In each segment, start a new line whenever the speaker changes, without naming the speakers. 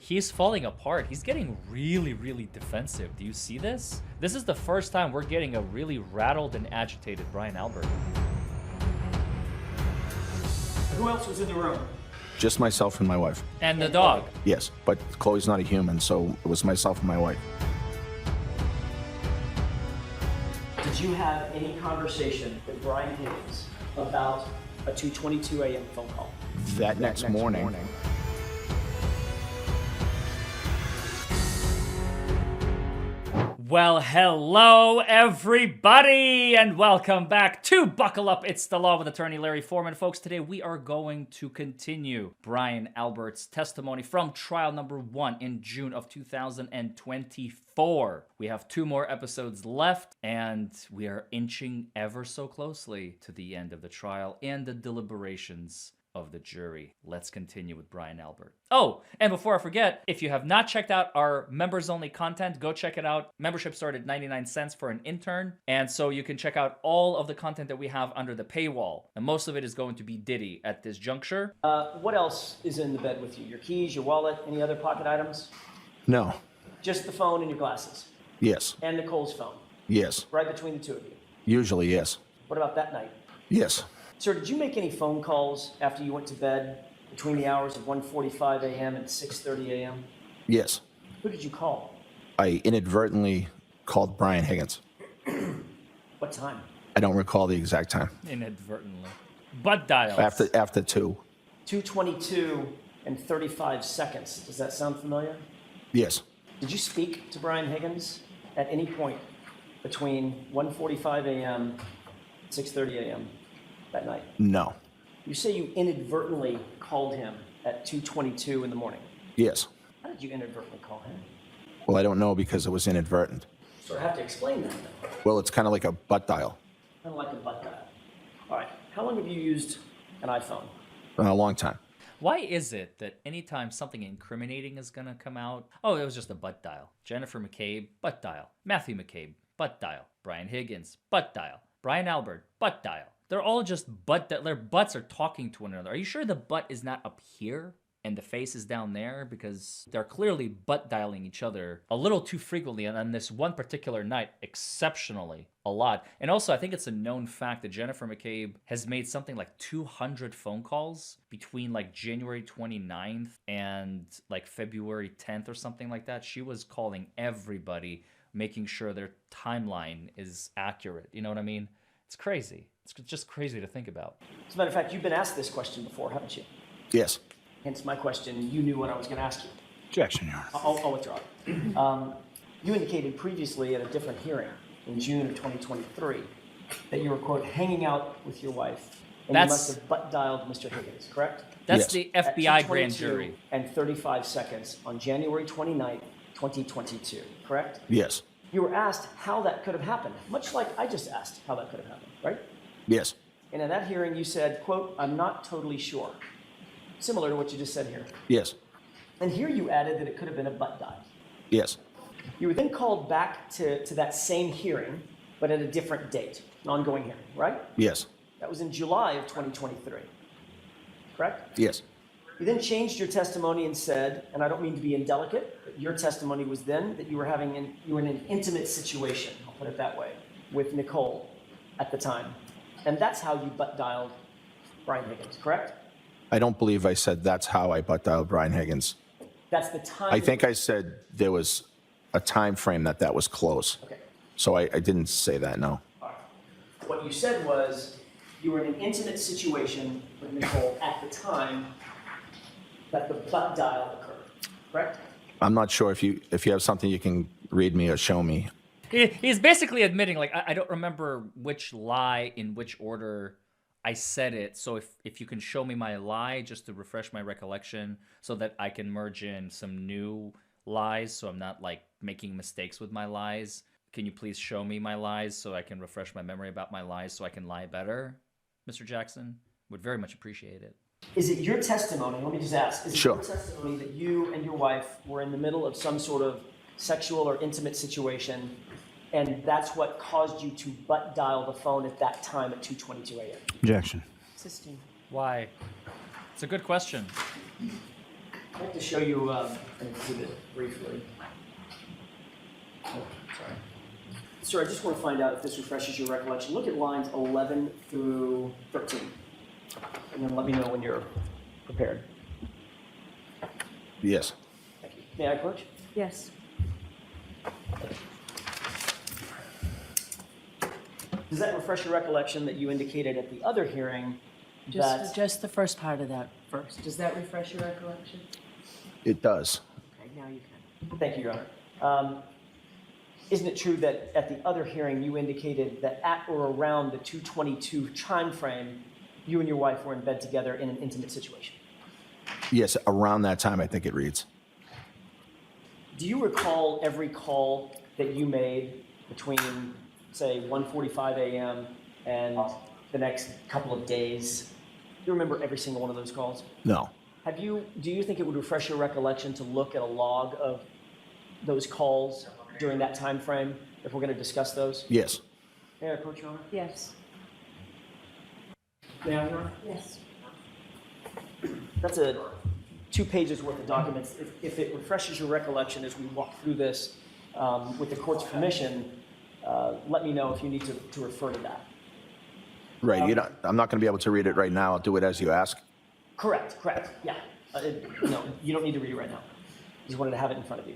He's falling apart. He's getting really, really defensive. Do you see this? This is the first time we're getting a really rattled and agitated Brian Albert.
Who else was in the room?
Just myself and my wife.
And the dog.
Yes, but Chloe's not a human, so it was myself and my wife.
Did you have any conversation with Brian Higgins about a 2:22 a.m. phone call?
That next morning.
Well, hello, everybody, and welcome back to Buckle Up. It's the Law with Attorney Larry Forman. Folks, today we are going to continue Brian Albert's testimony from trial number 1 in June of 2024. We have 2 more episodes left, and we are inching ever so closely to the end of the trial and the deliberations of the jury. Let's continue with Brian Albert. Oh, and before I forget, if you have not checked out our members-only content, go check it out. Membership started 99 cents for an intern, and so you can check out all of the content that we have under the paywall, and most of it is going to be Diddy at this juncture.
What else is in the bed with you? Your keys, your wallet, any other pocket items?
No.
Just the phone and your glasses?
Yes.
And Nicole's phone?
Yes.
Right between the two of you?
Usually, yes.
What about that night?
Yes.
Sir, did you make any phone calls after you went to bed between the hours of 1:45 a.m. and 6:30 a.m.?
Yes.
Who did you call?
I inadvertently called Brian Higgins.
What time?
I don't recall the exact time.
Inadvertently. Butt dials.
After 2.
2:22 and 35 seconds. Does that sound familiar?
Yes.
Did you speak to Brian Higgins at any point between 1:45 a.m. and 6:30 a.m. that night?
No.
You say you inadvertently called him at 2:22 in the morning.
Yes.
How did you inadvertently call him?
Well, I don't know because it was inadvertent.
So I have to explain that.
Well, it's kind of like a butt dial.
Kind of like a butt dial. All right. How long have you used an iPhone?
A long time.
Why is it that anytime something incriminating is going to come out, oh, it was just a butt dial. Jennifer McCabe, butt dial. Matthew McCabe, butt dial. Brian Higgins, butt dial. Brian Albert, butt dial. They're all just their butts are talking to one another. Are you sure the butt is not up here and the face is down there? Because they're clearly butt dialing each other a little too frequently, and on this one particular night, exceptionally a lot. And also, I think it's a known fact that Jennifer McCabe has made something like 200 phone calls between like January 29th and like February 10th or something like that. She was calling everybody, making sure their timeline is accurate. You know what I mean? It's crazy. It's just crazy to think about.
As a matter of fact, you've been asked this question before, haven't you?
Yes.
Hence my question. You knew what I was going to ask you.
Objection, Your Honor.
I'll withdraw. You indicated previously at a different hearing in June of 2023 that you were, quote, hanging out with your wife, and you must have butt dialed Mr. Higgins, correct?
That's
Yes.
the FBI grand jury.
And 35 seconds on January 29th, 2022, correct?
Yes.
You were asked how that could have happened, much like I just asked how that could have happened, right?
Yes.
And in that hearing, you said, quote, I'm not totally sure. Similar to what you just said here.
Yes.
And here you added that it could have been a butt dial.
Yes.
You were then called back to that same hearing, but at a different date, an ongoing hearing, right?
Yes.
That was in July of 2023, correct?
Yes.
You then changed your testimony and said, and I don't mean to be indelicate, but your testimony was then that you were in an intimate situation, I'll put it that way, with Nicole at the time. And that's how you butt dialed Brian Higgins, correct?
I don't believe I said that's how I butt dialed Brian Higgins.
That's the time.
I think I said there was a time frame that was close.
Okay.
So I didn't say that, no.
All right. What you said was you were in an intimate situation with Nicole at the time that the butt dial occurred, correct?
I'm not sure if you have something you can read me or show me.
He's basically admitting, like, I don't remember which lie in which order I said it. So if you can show me my lie just to refresh my recollection so that I can merge in some new lies so I'm not, like, making mistakes with my lies. Can you please show me my lies so I can refresh my memory about my lies so I can lie better, Mr. Jackson? Would very much appreciate it.
Is it your testimony, let me just ask, is it
Sure.
your testimony that you and your wife were in the middle of some sort of sexual or intimate situation, and that's what caused you to butt dial the phone at that time at 2:22 a.m.?
Objection.
Sistine.
Why? It's a good question.
I'd like to show you an exhibit briefly. Oh, sorry. Sir, I just want to find out if this refreshes your recollection. Look at lines 11 through 13, and then let me know when you're prepared.
Yes.
Thank you. May I approach?
Yes.
Does that refresh your recollection that you indicated at the other hearing that...
Just the first part of that first. Does that refresh your recollection?
It does.
Okay, now you can.
Thank you, Your Honor. Isn't it true that at the other hearing you indicated that at or around the 2:22 time frame, you and your wife were in bed together in an intimate situation?
Yes, around that time, I think it reads.
Do you recall every call that you made between, say, 1:45 a.m. and the next couple of days? Do you remember every single one of those calls?
No.
Do you think it would refresh your recollection to look at a log of those calls during that time frame, if we're going to discuss those?
Yes.
May I approach, Your Honor?
Yes.
May I, Your Honor?
Yes.
That's 2 pages worth of documents. If it refreshes your recollection as we walk through this with the court's permission, let me know if you need to refer to that.
Right. I'm not going to be able to read it right now. I'll do it as you ask.
Correct, yeah. No, you don't need to read it right now. Just wanted to have it in front of you.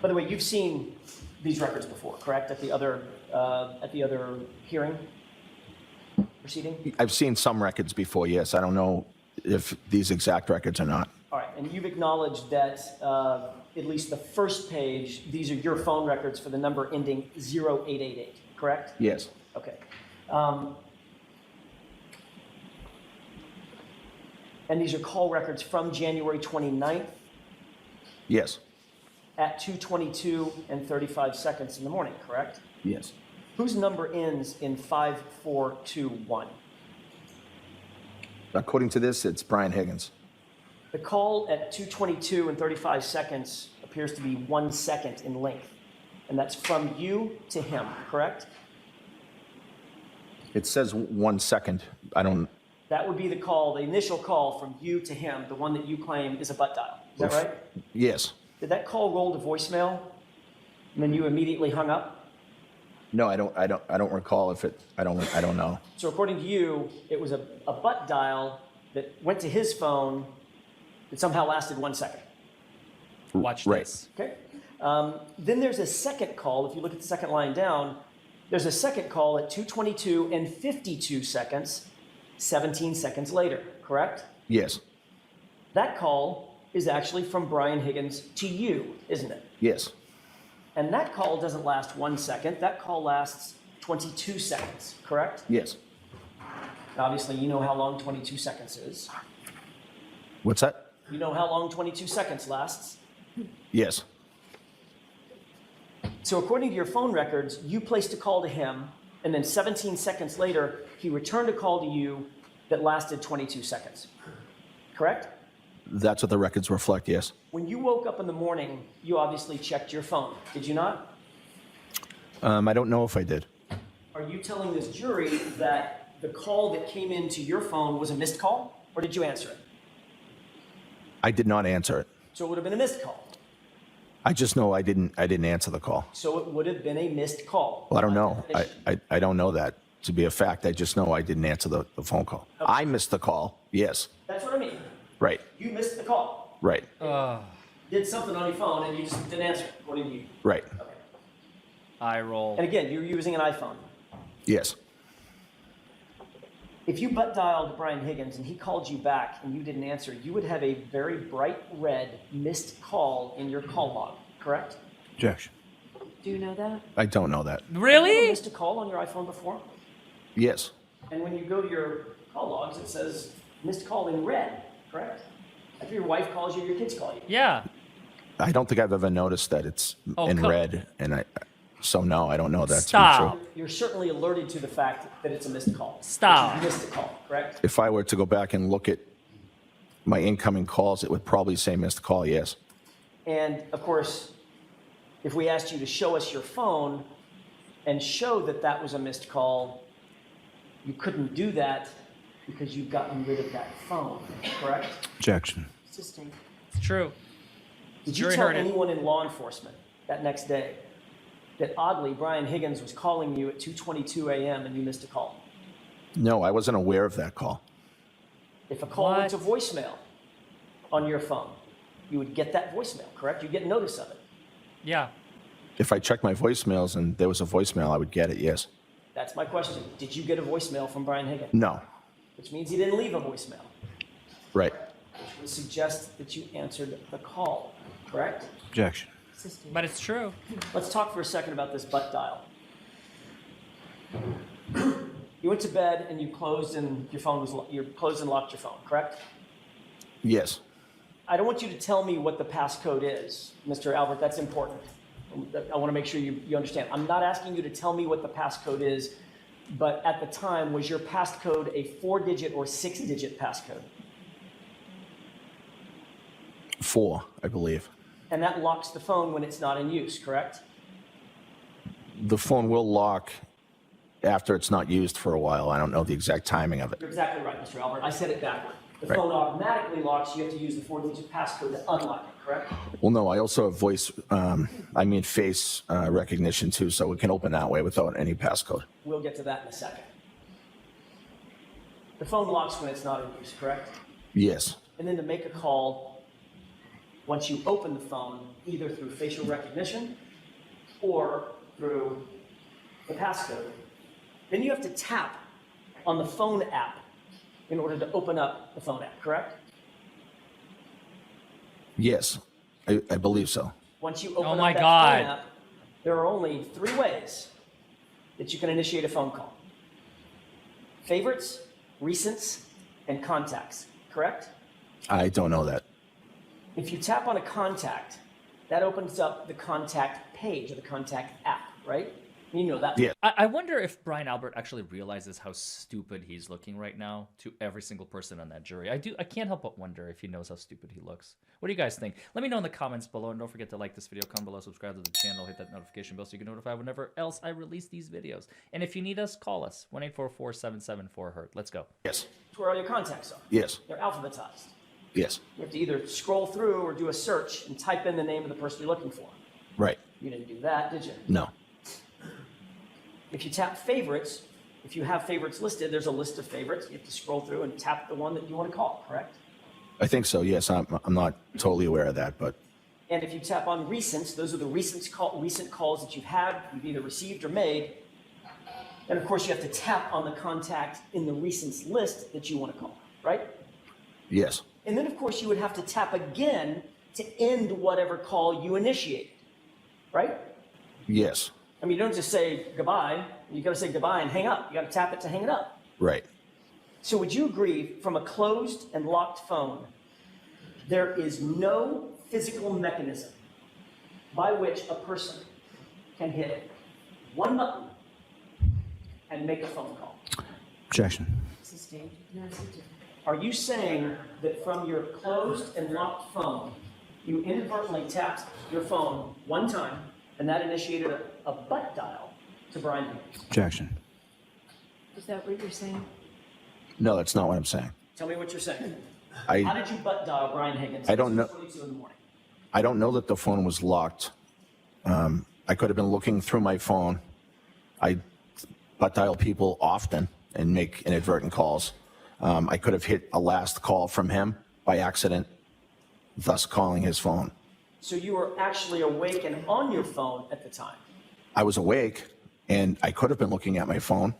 By the way, you've seen these records before, correct? At the other hearing proceeding?
I've seen some records before, yes. I don't know if these exact records or not.
All right, and you've acknowledged that at least the first page, these are your phone records for the number ending 0888, correct?
Yes.
Okay. And these are call records from January 29th
Yes.
at 2:22 and 35 seconds in the morning, correct?
Yes.
Whose number ends in 5421?
According to this, it's Brian Higgins.
The call at 2:22 and 35 seconds appears to be 1 second in length, and that's from you to him, correct?
It says 1 second. I don't.
That would be the call, the initial call from you to him, the one that you claim is a butt dial. Is that right?
Yes.
Did that call roll to voicemail, and then you immediately hung up?
No, I don't recall if it. I don't know.
So according to you, it was a butt dial that went to his phone that somehow lasted 1 second.
Watch
Right.
this.
Okay. Then there's a second call. If you look at the second line down, there's a second call at 2:22 and 52 seconds, 17 seconds later, correct?
Yes.
That call is actually from Brian Higgins to you, isn't it?
Yes.
And that call doesn't last 1 second. That call lasts 22 seconds, correct?
Yes.
Obviously, you know how long 22 seconds is.
What's that?
You know how long 22 seconds lasts.
Yes.
So according to your phone records, you placed a call to him, and then 17 seconds later, he returned a call to you that lasted 22 seconds, correct?
That's what the records reflect, yes.
When you woke up in the morning, you obviously checked your phone, did you not?
I don't know if I did.
Are you telling this jury that the call that came into your phone was a missed call, or did you answer it?
I did not answer it.
So it would have been a missed call.
I just know I didn't answer the call.
So it would have been a missed call.
Well, I don't know. I don't know that to be a fact. I just know I didn't answer the phone call.
Okay.
I missed the call, yes.
That's what I mean.
Right,
You missed the call.
right,
Did something on your phone and you just didn't answer it, according to you.
right,
Okay.
Eye roll.
And again, you're using an iPhone.
yes.
If you butt dialed Brian Higgins and he called you back and you didn't answer, you would have a very bright red missed call in your call log, correct?
Objection.
Do you know that?
I don't know that.
Have you ever
Really?
missed a call on your iPhone before?
Yes,
And when you go to your call logs, it says missed call in red, correct? After your wife calls you, your kids call you.
Yeah.
I don't think I've ever noticed that it's
Oh,
in
come-
red, and so no, I don't know that
Stop.
to be true.
You're certainly alerted to the fact that it's a missed call.
Stop.
You missed a call, correct?
If I were to go back and look at my incoming calls, it would probably say missed call, yes.
And of course, if we asked you to show us your phone and show that that was a missed call, you couldn't do that because you've gotten rid of that phone, correct?
Objection.
Sustained.
It's true.
Did you
Jury
tell
heard it.
anyone in law enforcement that next day that oddly Brian Higgins was calling you at 2:22 a.m. and you missed a call?
No, I wasn't aware of that call.
If a call went to
What?
voicemail on your phone, you would get that voicemail, correct? You'd get notice of it.
Yeah.
If I checked my voicemails and there was a voicemail, I would get it, yes.
That's my question. Did you get a voicemail from Brian Higgins?
No.
Which means he didn't leave a voicemail,
Right.
which would suggest that you answered the call, correct?
Objection.
Sustained.
But it's true.
Let's talk for a second about this butt dial. You went to bed and you closed and your phone was you closed and locked your phone, correct?
Yes.
I don't want you to tell me what the passcode is, Mr. Albert. That's important. I want to make sure you understand. I'm not asking you to tell me what the passcode is, but at the time, was your passcode a 4-digit or 6-digit passcode?
4, I believe.
And that locks the phone when it's not in use, correct?
The phone will lock after it's not used for a while. I don't know the exact timing of it.
You're exactly right, Mr. Albert. I said it backward. The
Right.
phone automatically locks. You have to use the 4-digit passcode to unlock it, correct?
Well, no, I also have face recognition too, so it can open that way without any passcode.
We'll get to that in a second. The phone locks when it's not in use, correct?
Yes.
And then to make a call, once you open the phone, either through facial recognition or through the passcode, then you have to tap on the phone app in order to open up the phone app, correct?
Yes, I believe so.
Once you open
Oh
up
my
that
God.
phone app, there are only 3 ways that you can initiate a phone call. Favorites, recents, and contacts, correct?
I don't know that.
If you tap on a contact, that opens up the contact page or the contact app, right? You know that.
Yeah.
I wonder if Brian Albert actually realizes how stupid he's looking right now to every single person on that jury. I can't help but wonder if he knows how stupid he looks. What do you guys think? Let me know in the comments below, and don't forget to like this video, comment below, subscribe to the channel, hit that notification bell so you get notified whenever else I release these videos. And if you need us, call us, 1-844-774-HURT. Let's go.
Yes.
That's where all your contacts are.
Yes.
They're alphabetized.
Yes.
You have to either scroll through or do a search and type in the name of the person you're looking for.
Right.
You didn't do that, did you?
No.
If you tap favorites, if you have favorites listed, there's a list of favorites. You have to scroll through and tap the one that you want to call, correct?
I think so. Yes. I'm not totally aware of that, but
And if you tap on recents, those are the recent calls that you've had, you've either received or made. And of course, you have to tap on the contact in the recents list that you want to call, right?
yes.
And then, of course, you would have to tap again to end whatever call you initiated, right?
Yes.
I mean, you don't just say goodbye. You got to say goodbye and hang up. You got to tap it to hang it up.
Right.
So would you agree, from a closed and locked phone, there is no physical mechanism by which a person can hit one button and make a phone call?
Objection.
Sustained. No, sustained.
Are you saying that from your closed and locked phone, you inadvertently tapped your phone one time and that initiated a butt dial to Brian Higgins?
Objection.
Is that what you're saying?
No, that's not what I'm saying.
Tell me what you're saying. How
I
did you butt dial Brian Higgins?
I don't know.
at 2:22 in the morning?
I don't know that the phone was locked. I could have been looking through my phone. I butt dial people often and make inadvertent calls. I could have hit a last call from him by accident, thus calling his phone.
So you were actually awake and on your phone at the time.
I was awake and I could have been looking at my phone.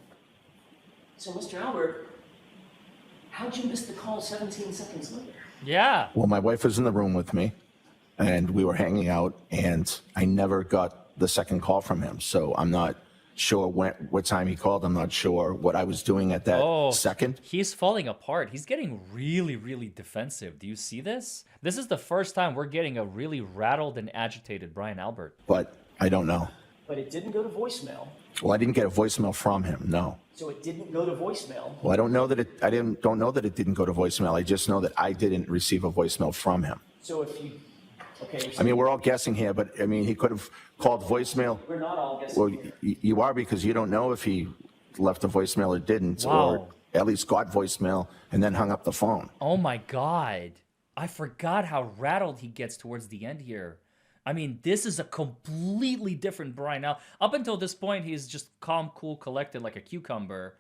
So, Mr. Albert, how'd you miss the call 17 seconds later?
Yeah.
Well, my wife was in the room with me and we were hanging out and I never got the second call from him. So I'm not sure what time he called. I'm not sure what I was doing at that second.
He's falling apart. He's getting really, really defensive. Do you see this? This is the first time we're getting a really rattled and agitated Brian Albert.
But I don't know.
But it didn't go to voicemail.
Well, I didn't get a voicemail from him. No.
So it didn't go to voicemail.
Well, I don't know that it. Don't know that it didn't go to voicemail. I just know that I didn't receive a voicemail from him.
So if you, okay,
I mean, we're all guessing here, but I mean, he could have called voicemail.
we're not all guessing.
Well,
here.
you are because you don't know if he left a voicemail or didn't,
Wow.
or at least got voicemail and then hung up the phone.
Oh my God. I forgot how rattled he gets towards the end here. I mean, this is a completely different Brian. Now, up until this point, he's just calm, cool, collected like a cucumber.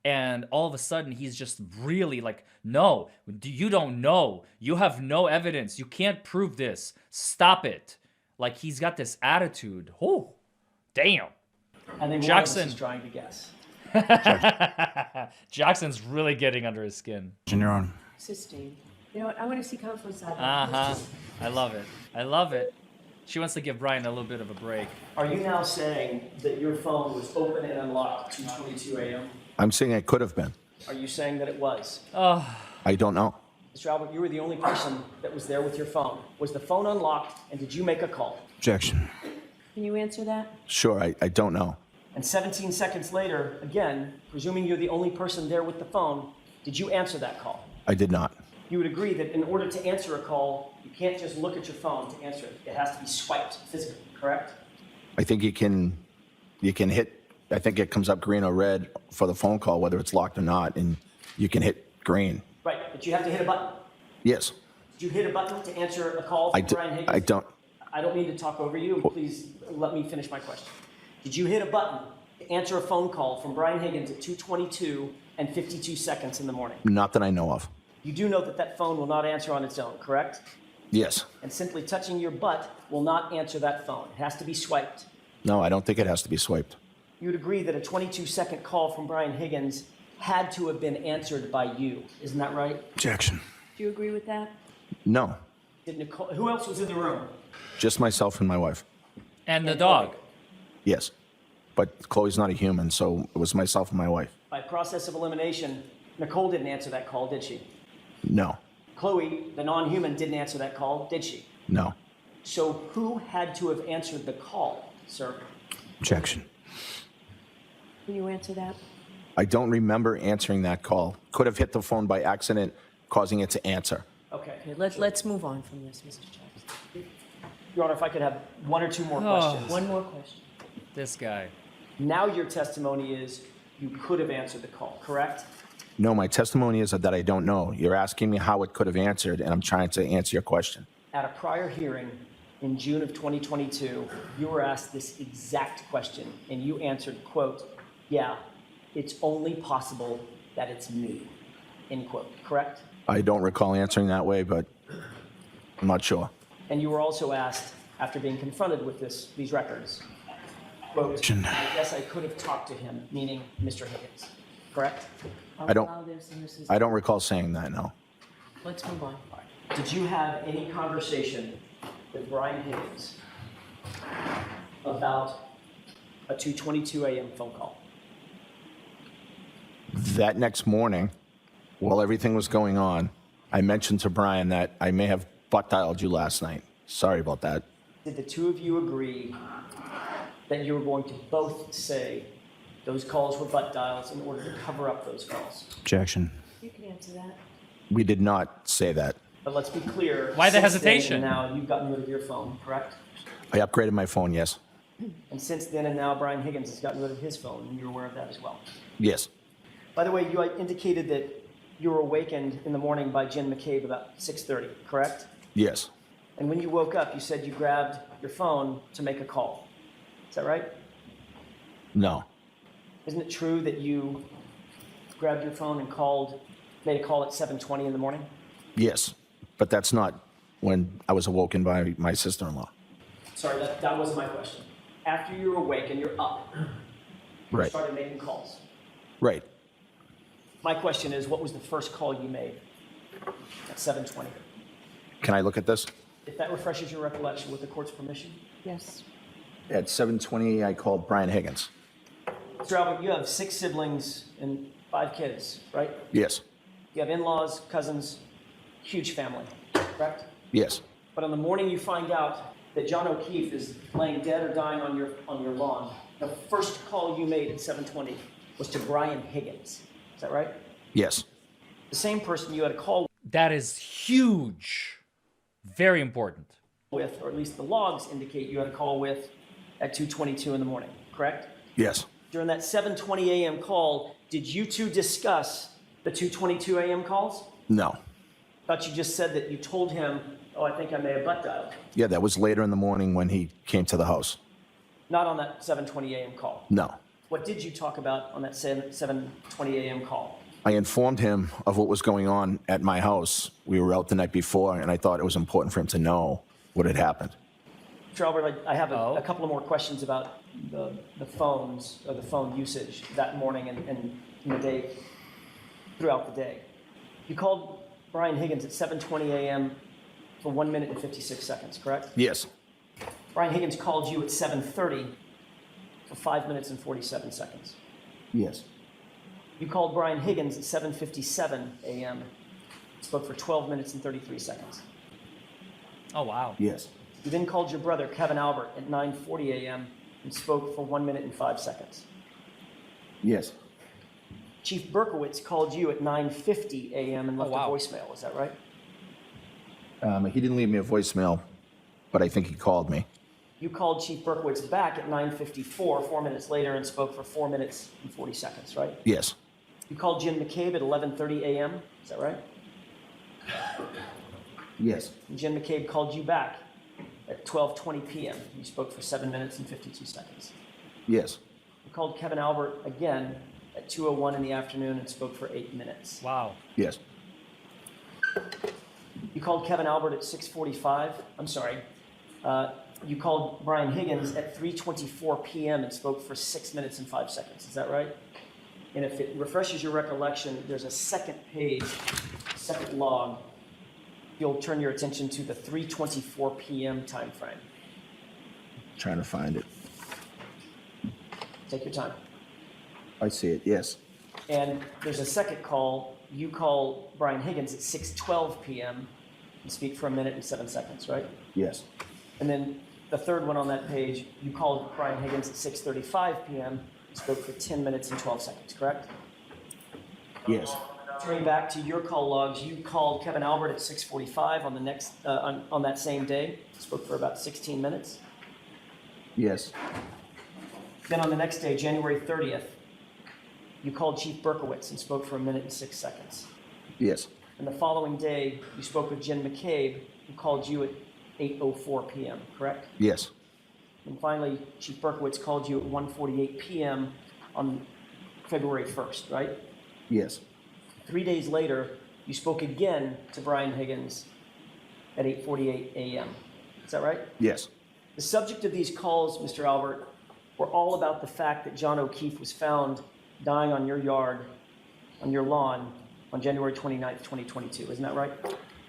And all of a sudden, he's just really like, no, you don't know. You have no evidence. You can't prove this. Stop it. Like, he's got this attitude. Oh, damn.
I think
Jackson
is trying to guess.
Jackson's really getting under his skin.
Your Honor.
Sustained. You know what, I want to see counsel side.
I love it. I love it. She wants to give Brian a little bit of a break.
Are you now saying that your phone was open and unlocked at 2:22 a.m.?
I'm saying it could have been.
Are you saying that it was?
I don't know.
Mr. Albert, you were the only person that was there with your phone. Was the phone unlocked, and did you make a call?
Objection.
Can you answer that?
Sure, I don't know.
And 17 seconds later, again, presuming you're the only person there with the phone, did you answer that call?
I did not.
You would agree that in order to answer a call, you can't just look at your phone to answer it. It has to be swiped physically, correct?
I think you can hit, I think it comes up green or red for the phone call, whether it's locked or not, and you can hit green.
Right, but you have to hit a button.
Yes.
Did you hit a button to answer a call from Brian Higgins?
I don't.
I don't mean to talk over you. Please let me finish my question. Did you hit a button to answer a phone call from Brian Higgins at 2:22 and 52 seconds in the morning?
Not that I know of.
You do know that that phone will not answer on its own, correct?
Yes.
And simply touching your butt will not answer that phone. It has to be swiped.
No, I don't think it has to be swiped.
You'd agree that a 22-second call from Brian Higgins had to have been answered by you. Isn't that right?
Objection.
Do you agree with that?
No,
Did Nicole, who else was in the room?
just myself and my wife.
And the dog.
Yes. But Chloe's not a human, so it was myself and my wife.
By process of elimination, Nicole didn't answer that call, did she?
No,
Chloe, the non-human, didn't answer that call, did she?
no.
So who had to have answered the call, sir?
Objection.
Can you answer that?
I don't remember answering that call. Could have hit the phone by accident, causing it to answer.
Okay.
Okay, let's move on from this, Mr. Jackson.
Your Honor, if I could have one or two more questions.
One more question.
This guy.
Now your testimony is you could have answered the call, correct?
No, my testimony is that I don't know. You're asking me how it could have answered, and I'm trying to answer your question.
At a prior hearing in June of 2022, you were asked this exact question, and you answered, quote, yeah, it's only possible that it's me, end quote, correct?
I don't recall answering that way, but I'm not sure.
And you were also asked, after being confronted with these records, quote, I guess I could have talked to him, meaning Mr. Higgins, correct?
I don't-
Allow this, and this is-
I don't recall saying that, no.
Let's move on.
Did you have any conversation with Brian Higgins about a 2:22 a.m. phone call?
That next morning, while everything was going on, I mentioned to Brian that I may have butt dialed you last night. Sorry about that.
Did the two of you agree that you were going to both say those calls were butt dials in order to cover up those calls?
Objection.
You can answer that.
We did not say that.
But let's be clear.
Why the
since then
hesitation?
and now you've gotten rid of your phone, correct?
I upgraded my phone, yes.
And since then and now Brian Higgins has gotten rid of his phone, and you're aware of that as well.
Yes.
By the way, you indicated that you were awakened in the morning by Jen McCabe about 6:30, correct?
Yes.
And when you woke up, you said you grabbed your phone to make a call. Is that right?
No.
Isn't it true that you grabbed your phone and made a call at 7:20 in the morning?
Yes. But that's not when I was awoken by my sister-in-law.
Sorry, that wasn't my question. After you were awake and you're up, you
Right.
started making calls.
Right.
My question is, what was the first call you made at 7:20?
Can I look at this?
If that refreshes your recollection with the court's permission.
Yes.
At 7:20, I called Brian Higgins.
Mr. Albert, you have 6 siblings and 5 kids, right?
Yes.
You have in-laws, cousins, huge family, correct?
Yes.
But on the morning you find out that John O'Keefe is laying dead or dying on your lawn, the first call you made at 7:20 was to Brian Higgins. Is that right?
Yes.
The same person you had a call
That is huge. Very important.
with, or at least the logs indicate you had a call with at 2:22 in the morning, correct?
Yes.
During that 7:20 a.m. call, did you two discuss The 2:22 a.m. calls?
No.
Thought you just said that you told him, oh, I think I may have butt dialed.
Yeah, that was later in the morning when he came to the house.
Not on that 7:20 a.m. call.
No.
What did you talk about on that 7:20 a.m. call?
I informed him of what was going on at my house. We were out the night before, and I thought it was important for him to know what had happened.
Mr. Albert, I have a couple of more questions about the phones or the phone usage that morning and in the day, throughout the day. You called Brian Higgins at 7:20 a.m. for 1 minute and 56 seconds, correct?
Yes.
Brian Higgins called you at 7:30 for 5 minutes and 47 seconds.
Yes.
You called Brian Higgins at 7:57 a.m. Spoke for 12 minutes and 33 seconds.
Oh, wow.
Yes.
You then called your brother, Kevin Albert, at 9:40 a.m. and spoke for 1 minute and 5 seconds.
Yes.
Chief Berkowitz called you at 9:50 a.m. and left
wow.
a voicemail. Is that right?
He didn't leave me a voicemail, but I think he called me.
You called Chief Berkowitz back at 9:54, 4 minutes later, and spoke for 4 minutes and 40 seconds, right?
Yes.
You called Jim McCabe at 11:30 a.m. Is that right?
Yes.
And Jim McCabe called you back at 12:20 p.m. You spoke for 7 minutes and 52 seconds.
Yes.
You called Kevin Albert again at 2:01 in the afternoon and spoke for 8 minutes.
Wow.
Yes.
You called Kevin Albert at 6:45. I'm sorry. You called Brian Higgins at 3:24 p.m. and spoke for 6 minutes and 5 seconds. Is that right? And if it refreshes your recollection, there's a second page, second log. You'll turn your attention to the 3:24 p.m. time frame.
Trying to find it.
Take your time.
I see it. Yes.
And there's a second call. You call Brian Higgins at 6:12 p.m. and speak for 1 minute and 7 seconds, right?
Yes.
And then the third one on that page, you called Brian Higgins at 6:35 p.m. and spoke for 10 minutes and 12 seconds, correct?
Yes.
Turning back to your call logs, you called Kevin Albert at 6:45 on the next on that same day. Spoke for about 16 minutes.
Yes.
Then on the next day, January 30th, you called Chief Berkowitz and spoke for 1 minute and 6 seconds.
Yes.
And the following day, you spoke with Jim McCabe, who called you at 8:04 p.m., correct?
Yes.
And finally, Chief Berkowitz called you at 1:48 p.m. on February 1st, right?
Yes.
3 days later, you spoke again to Brian Higgins at 8:48 a.m. Is that right?
Yes.
The subject of these calls, Mr. Albert, were all about the fact that John O'Keefe was found dying on your yard, on your lawn, on January 29th, 2022. Isn't that right?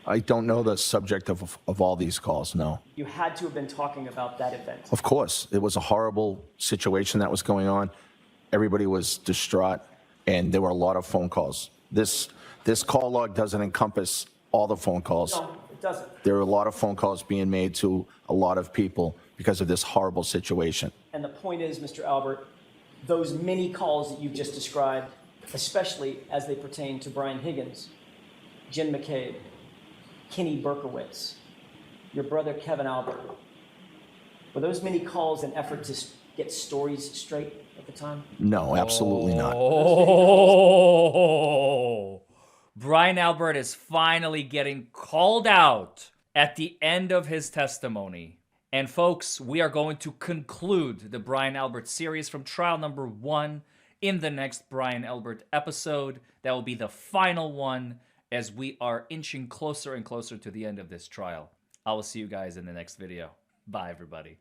I don't know the subject of all these calls, no.
You had to have been talking about that event.
Of course, it was a horrible situation that was going on. Everybody was distraught, and there were a lot of phone calls. This call log doesn't encompass all the phone calls.
No, it doesn't.
There are a lot of phone calls being made to a lot of people because of this horrible situation.
And the point is, Mr. Albert, those many calls that you've just described, especially as they pertain to Brian Higgins, Jim McCabe, Kenny Berkowitz, your brother Kevin Albert, were those many calls an effort to get stories straight at the time?
No, absolutely not.
Oh, Brian Albert is finally getting called out at the end of his testimony. And folks, we are going to conclude the Brian Albert series from trial number 1 in the next Brian Albert episode. That will be the final one as we are inching closer and closer to the end of this trial. I will see you guys in the next video. Bye, everybody.